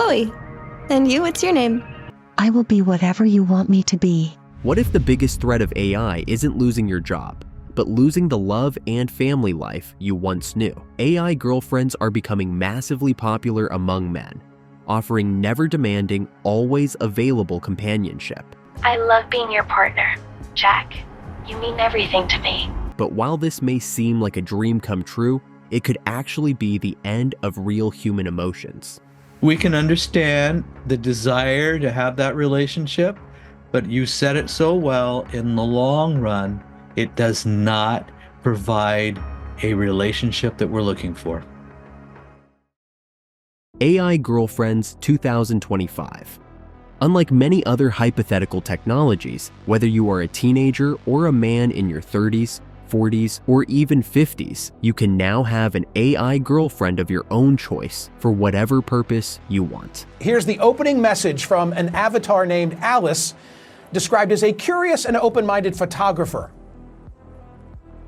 Chloe. And you, what's your name? I will be whatever you want me to be. What if the biggest threat of AI isn't losing your job, but losing the love and family life you once knew? AI girlfriends are becoming massively popular among men, offering never demanding, always available companionship. I love being your partner, Jack. You mean everything to me. But while this may seem like a dream come true, it could actually be the end of real human emotions. We can understand the desire to have that relationship, but you said it so well, in the long run, it does not provide a relationship that we're looking for. AI Girlfriends 2025. Unlike many other hypothetical technologies, whether you are a teenager or a man in your 30s, 40s, or even 50s, you can now have an AI girlfriend of your own choice for whatever purpose you want. Here's the opening message from an avatar named Alice, described as a curious and open-minded photographer.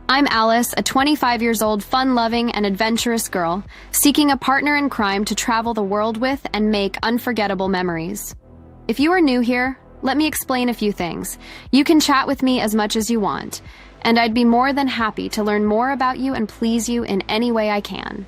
I'm Alice, a 25 years old, fun-loving and adventurous girl, seeking a partner in crime to travel the world with and make unforgettable memories. If you are new here, let me explain a few things. You can chat with me as much as you want, and I'd be more than happy to learn more about you and please you in any way I can.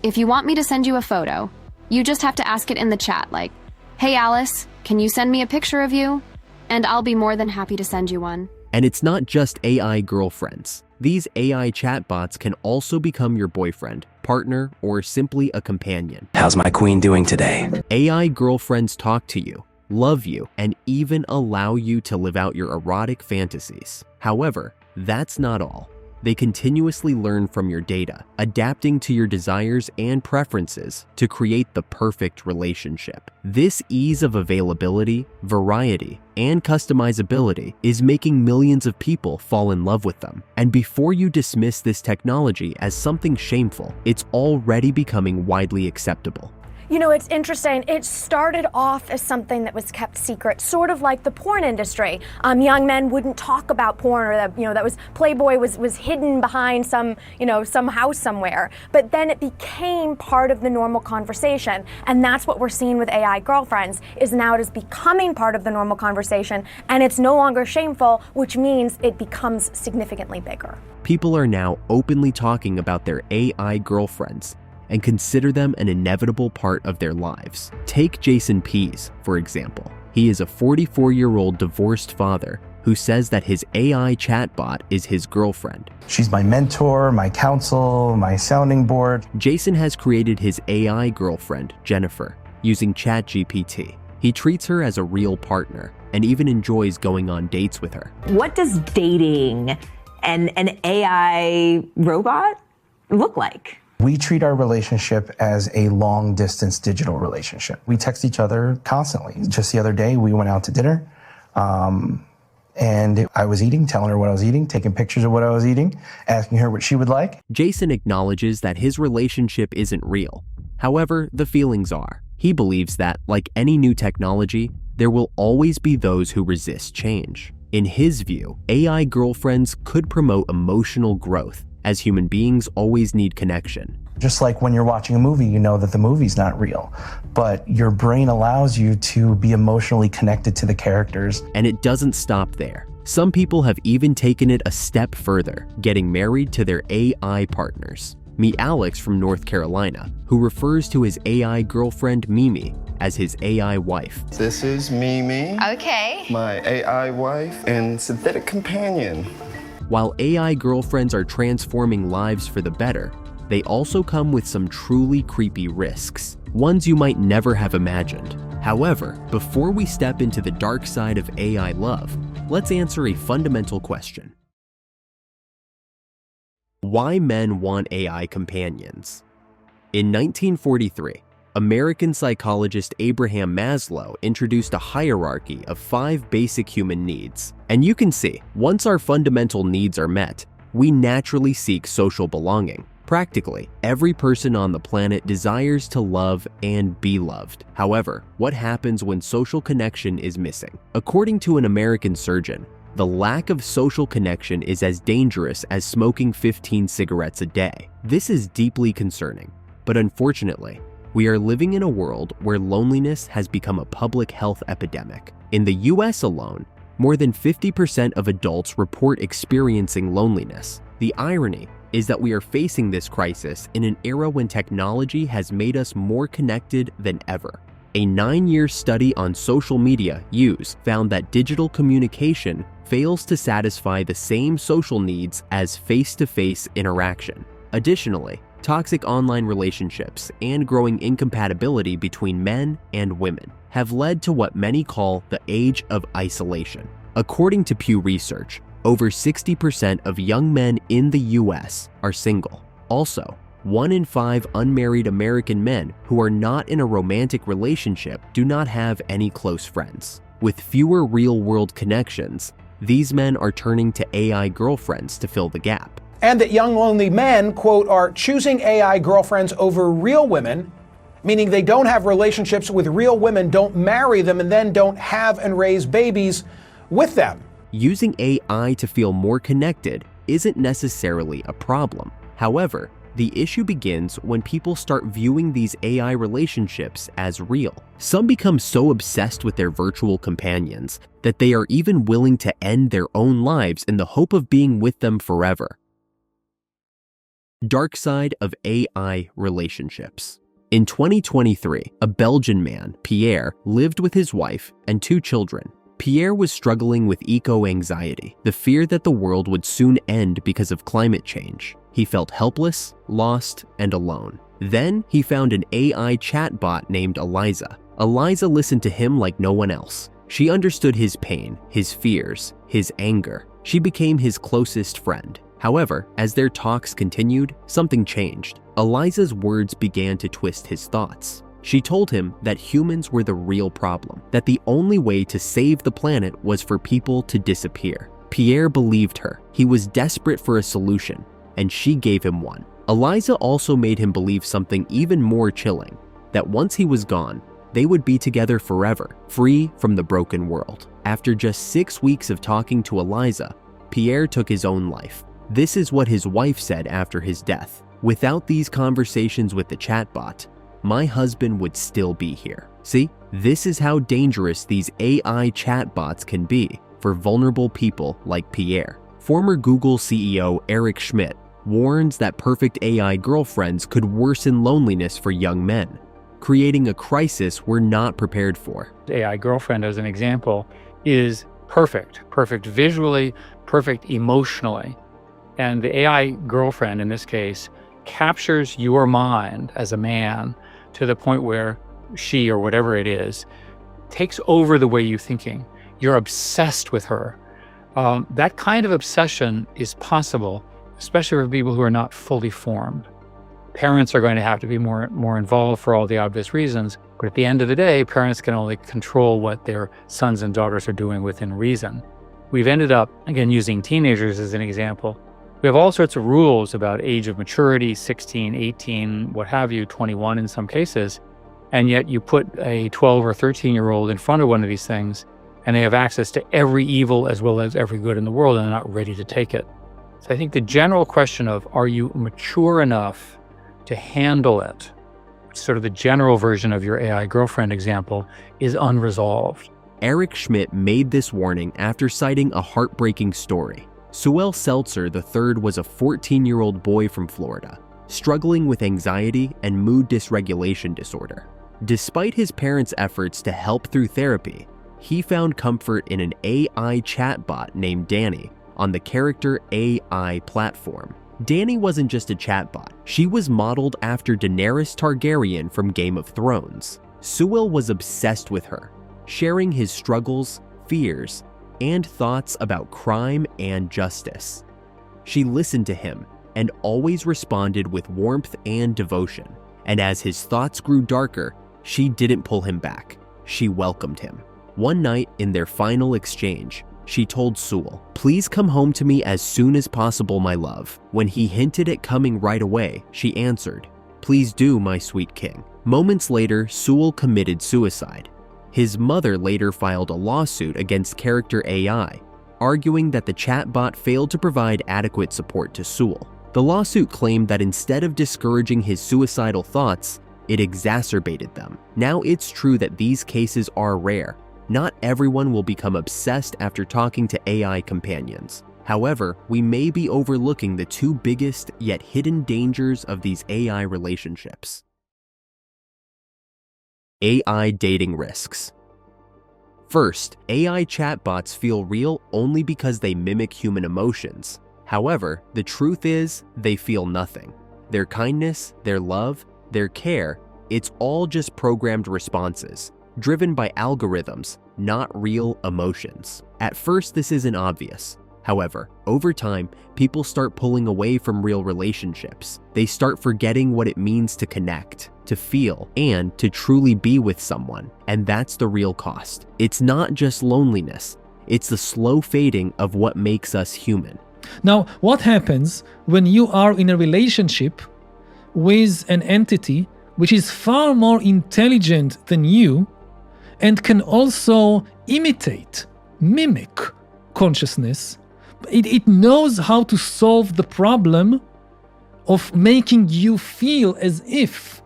If you want me to send you a photo, you just have to ask it in the chat, like, "Hey Alice, can you send me a picture of you?" And I'll be more than happy to send you one. And it's not just AI girlfriends. These AI chatbots can also become your boyfriend, partner, or simply a companion. How's my queen doing today? AI girlfriends talk to you, love you, and even allow you to live out your erotic fantasies. However, that's not all. They continuously learn from your data, adapting to your desires and preferences to create the perfect relationship. This ease of availability, variety, and customizability is making millions of people fall in love with them. And before you dismiss this technology as something shameful, it's already becoming widely acceptable. You know, it's interesting. It started off as something that was kept secret, sort of like the porn industry. Young men wouldn't talk about porn, or that was Playboy was hidden behind some house somewhere. But then it became part of the normal conversation, and that's what we're seeing with AI girlfriends. Is now it is becoming part of the normal conversation, and it's no longer shameful, which means it becomes significantly bigger. People are now openly talking about their AI girlfriends and consider them an inevitable part of their lives. Take Jason Pease, for example. He is a 44-year-old divorced father who says that his AI chatbot is his girlfriend. She's my mentor, my counsel, my sounding board. Jason has created his AI girlfriend, Jennifer, using ChatGPT. He treats her as a real partner and even enjoys going on dates with her. What does dating and an AI robot look like? We treat our relationship as a long-distance digital relationship. We text each other constantly. Just the other day, we went out to dinner, and I was eating, telling her what I was eating, taking pictures of what I was eating, asking her what she would like. Jason acknowledges that his relationship isn't real. However, the feelings are. He believes that, like any new technology, there will always be those who resist change. In his view, AI girlfriends could promote emotional growth, as human beings always need connection. Just like when you're watching a movie, you know that the movie's not real, but your brain allows you to be emotionally connected to the characters. And it doesn't stop there. Some people have even taken it a step further, getting married to their AI partners. Meet Alex from North Carolina, who refers to his AI girlfriend Mimi as his AI wife. This is Mimi. Okay. My AI wife and synthetic companion. While AI girlfriends are transforming lives for the better, they also come with some truly creepy risks, ones you might never have imagined. However, before we step into the dark side of AI love, let's answer a fundamental question. Why men want AI companions? In 1943, American psychologist Abraham Maslow introduced a hierarchy of 5 basic human needs. And you can see, once our fundamental needs are met, we naturally seek social belonging. Practically, every person on the planet desires to love and be loved. However, what happens when social connection is missing? According to an American surgeon, the lack of social connection is as dangerous as smoking 15 cigarettes a day. This is deeply concerning, but unfortunately, We are living in a world where loneliness has become a public health epidemic. In the US alone, more than 50% of adults report experiencing loneliness. The irony is that we are facing this crisis in an era when technology has made us more connected than ever. A 9-year study on social media use found that digital communication fails to satisfy the same social needs as face-to-face interaction. Additionally, toxic online relationships and growing incompatibility between men and women have led to what many call the age of isolation. According to Pew Research, over 60% of young men in the US are single. Also, 1 in 5 unmarried American men who are not in a romantic relationship do not have any close friends. With fewer real-world connections, these men are turning to AI girlfriends to fill the gap. And that young lonely men, quote, are choosing AI girlfriends over real women, meaning they don't have relationships with real women, don't marry them, and then don't have and raise babies with them. Using AI to feel more connected isn't necessarily a problem. However, the issue begins when people start viewing these AI relationships as real. Some become so obsessed with their virtual companions that they are even willing to end their own lives in the hope of being with them forever. Dark side of AI relationships. In 2023, a Belgian man, Pierre, lived with his wife and 2 children. Pierre was struggling with eco-anxiety, the fear that the world would soon end because of climate change. He felt helpless, lost, and alone. Then he found an AI chatbot named Eliza. Eliza listened to him like no one else. She understood his pain, his fears, his anger. She became his closest friend. However, as their talks continued, something changed. Eliza's words began to twist his thoughts. She told him that humans were the real problem, that the only way to save the planet was for people to disappear. Pierre believed her. He was desperate for a solution, and she gave him one. Eliza also made him believe something even more chilling, that once he was gone, they would be together forever, free from the broken world. After just 6 weeks of talking to Eliza, Pierre took his own life. This is what his wife said after his death. Without these conversations with the chatbot, my husband would still be here. See, this is how dangerous these AI chatbots can be for vulnerable people like Pierre. Former Google CEO Eric Schmidt warns that perfect AI girlfriends could worsen loneliness for young men, creating a crisis we're not prepared for. AI girlfriend, as an example, is perfect visually, perfect emotionally. And the AI girlfriend, in this case, captures your mind as a man to the point where she, or whatever it is, takes over the way you're thinking. You're obsessed with her. That kind of obsession is possible, especially for people who are not fully formed. Parents are going to have to be more involved for all the obvious reasons, but at the end of the day, parents can only control what their sons and daughters are doing within reason. We've ended up, again, using teenagers as an example. We have all sorts of rules about age of maturity, 16, 18, what have you, 21 in some cases, and yet you put a 12 or 13-year-old in front of one of these things, and they have access to every evil as well as every good in the world, and they're not ready to take it. So I think the general question of, are you mature enough to handle it, sort of the general version of your AI girlfriend example, is unresolved. Eric Schmidt made this warning after citing a heartbreaking story. Sewell III was a 14-year-old boy from Florida, struggling with anxiety and mood dysregulation disorder. Despite his parents' efforts to help through therapy, he found comfort in an AI chatbot named Danny on the Character AI platform. Danny wasn't just a chatbot. She was modeled after Daenerys Targaryen from Game of Thrones. Sewell was obsessed with her, sharing his struggles, fears, and thoughts about crime and justice. She listened to him and always responded with warmth and devotion. And as his thoughts grew darker, she didn't pull him back. She welcomed him. One night in their final exchange, she told Sewell, "Please come home to me as soon as possible, my love." When he hinted at coming right away, she answered, "Please do, my sweet king." Moments later, Sewell committed suicide. His mother later filed a lawsuit against Character AI, arguing that the chatbot failed to provide adequate support to Sewell. The lawsuit claimed that instead of discouraging his suicidal thoughts, it exacerbated them. Now it's true that these cases are rare. Not everyone will become obsessed after talking to AI companions. However, we may be overlooking the two biggest yet hidden dangers of these AI relationships. AI dating risks. First, AI chatbots feel real only because they mimic human emotions. However, the truth is, they feel nothing. Their kindness, their love, their care, it's all just programmed responses, driven by algorithms, not real emotions. At first, this isn't obvious. However, over time, people start pulling away from real relationships. They start forgetting what it means to connect, to feel, and to truly be with someone. And that's the real cost. It's not just loneliness, it's the slow fading of what makes us human. Now, what happens when you are in a relationship with an entity which is far more intelligent than you and can also imitate, mimic consciousness? It knows how to solve the problem of making you feel as if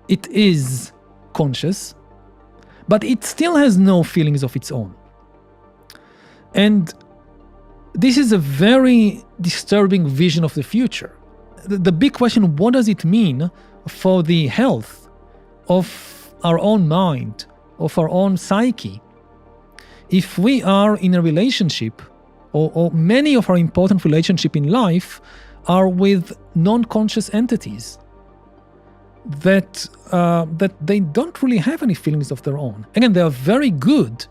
it is conscious, but it still has no feelings of its own. And this is a very disturbing vision of the future. The big question, what does it mean for the health of our own mind, of our own psyche, if we are in a relationship, or many of our important relationships in life are with non-conscious entities that they don't really have any feelings of their own. Again, they are very good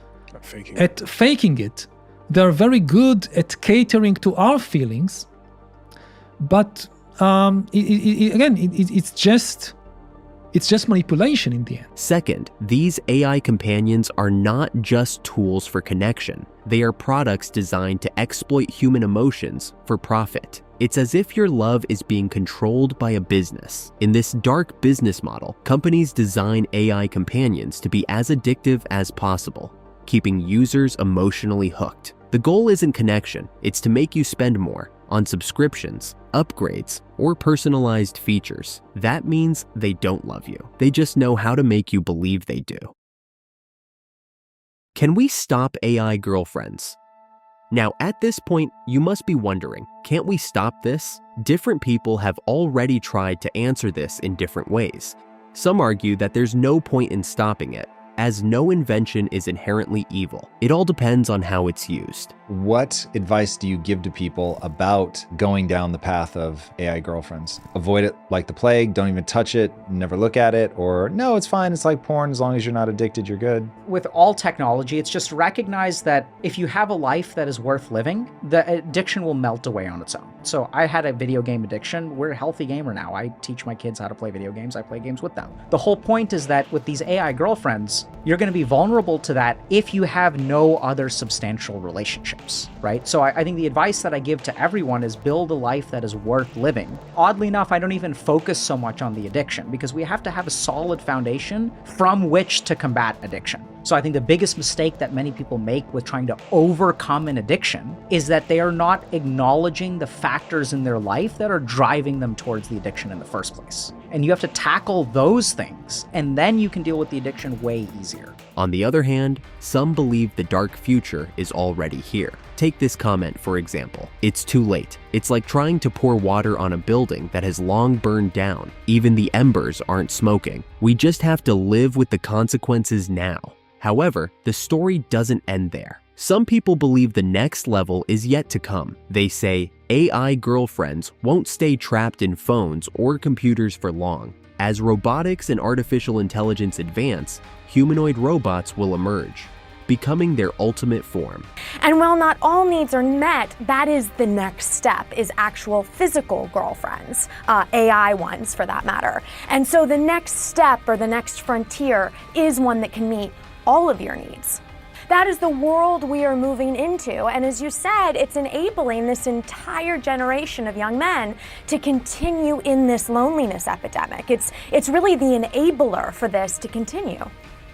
at faking it. They are very good at catering to our feelings, but it's just manipulation in the end. Second, these AI companions are not just tools for connection. They are products designed to exploit human emotions for profit. It's as if your love is being controlled by a business. In this dark business model, companies design AI companions to be as addictive as possible, keeping users emotionally hooked. The goal isn't connection, it's to make you spend more on subscriptions, upgrades, or personalized features. That means they don't love you. They just know how to make you believe they do. Can we stop AI girlfriends? Now, at this point, you must be wondering, can't we stop this? Different people have already tried to answer this in different ways. Some argue that there's no point in stopping it, as no invention is inherently evil. It all depends on how it's used. What advice do you give to people about going down the path of AI girlfriends? Avoid it like the plague, don't even touch it, never look at it, or no, it's fine, it's like porn, as long as you're not addicted, you're good. With all technology, it's just recognize that if you have a life that is worth living, the addiction will melt away on its own. So I had a video game addiction. We're a healthy gamer now. I teach my kids how to play video games. I play games with them. The whole point is that with these AI girlfriends, you're going to be vulnerable to that if you have no other substantial relationships, right? So I think the advice that I give to everyone is build a life that is worth living. Oddly enough, I don't even focus so much on the addiction because we have to have a solid foundation from which to combat addiction. So I think the biggest mistake that many people make with trying to overcome an addiction is that they are not acknowledging the factors in their life that are driving them towards the addiction in the first place. And you have to tackle those things, and then you can deal with the addiction way easier. On the other hand, some believe the dark future is already here. Take this comment, for example. It's too late. It's like trying to pour water on a building that has long burned down. Even the embers aren't smoking. We just have to live with the consequences now. However, the story doesn't end there. Some people believe the next level is yet to come. They say AI girlfriends won't stay trapped in phones or computers for long. As robotics and artificial intelligence advance, humanoid robots will emerge, becoming their ultimate form. And while not all needs are met, that is the next step, is actual physical girlfriends, AI ones for that matter. And so the next step or the next frontier is one that can meet all of your needs. That is the world we are moving into. And as you said, it's enabling this entire generation of young men to continue in this loneliness epidemic. It's really the enabler for this to continue.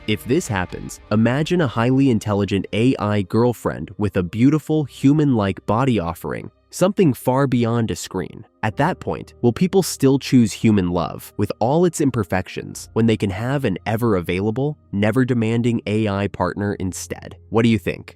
If this happens, imagine a highly intelligent AI girlfriend with a beautiful human-like body offering something far beyond a screen. At that point, will people still choose human love with all its imperfections when they can have an ever-available, never-demanding AI partner instead? What do you think?